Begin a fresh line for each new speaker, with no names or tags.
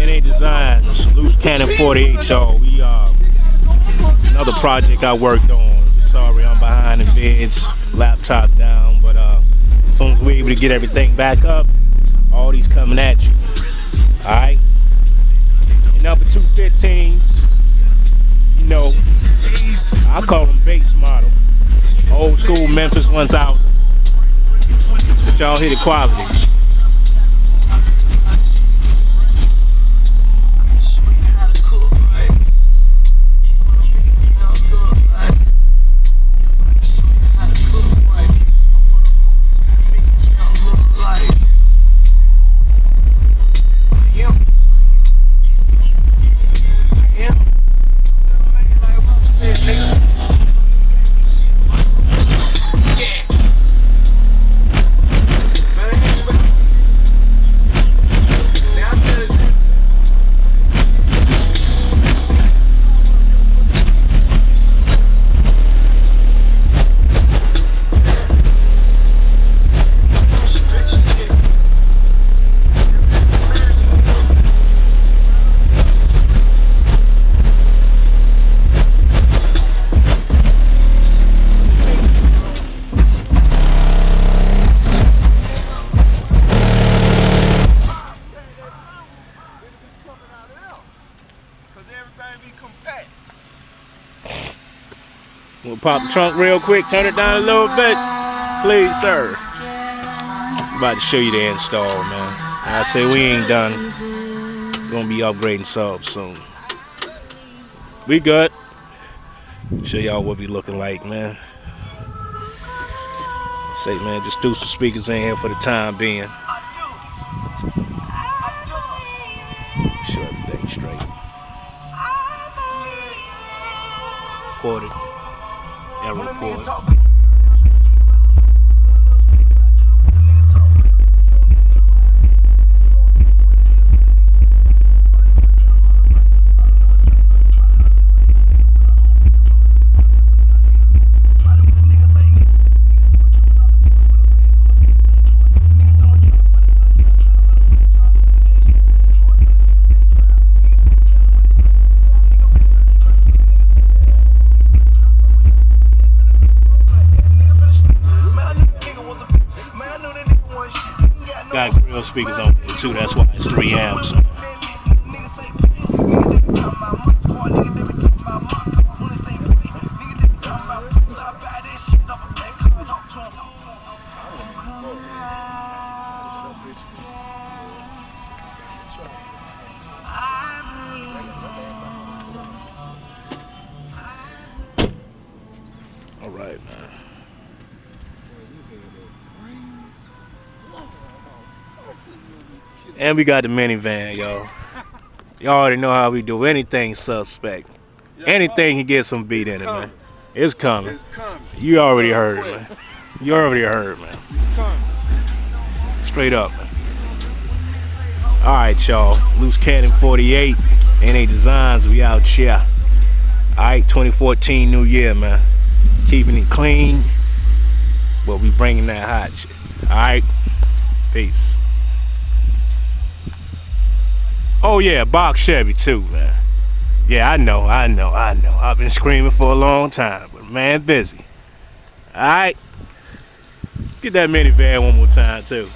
NA Designs, Loose Cannon 48, y'all. We another project I worked on. Sorry, I'm behind the vids, laptop down, but as soon as we're able to get everything back up, all these coming at you. Alright? And number 215s, you know, I call them base model. Old school Memphis 1000. But y'all hear the quality. We'll pop the trunk real quick, turn it down a little bit. Please, sir. I'm about to show you the install, man. I say we ain't done. We're gonna be upgrading subs soon. We good. Show y'all what we looking like, man. Say, man, just do some speakers in here for the time being. Show everything straight. Recorded. Report. Got grill speakers on there too, that's why it's 3 amps. All right, man. And we got the minivan, y'all. Y'all already know how we do anything suspect. Anything can get some beat in it, man. It's coming. You already heard, man. You already heard, man. Straight up, man. Alright, y'all. Loose Cannon 48. NA Designs, we out here. Alright, 2014 New Year, man. Keeping it clean, but we bringing that hot shit. Alright? Peace. Oh yeah, box Chevy too, man. Yeah, I know. I've been screaming for a long time, but man, busy. Alright. Get that minivan one more time too.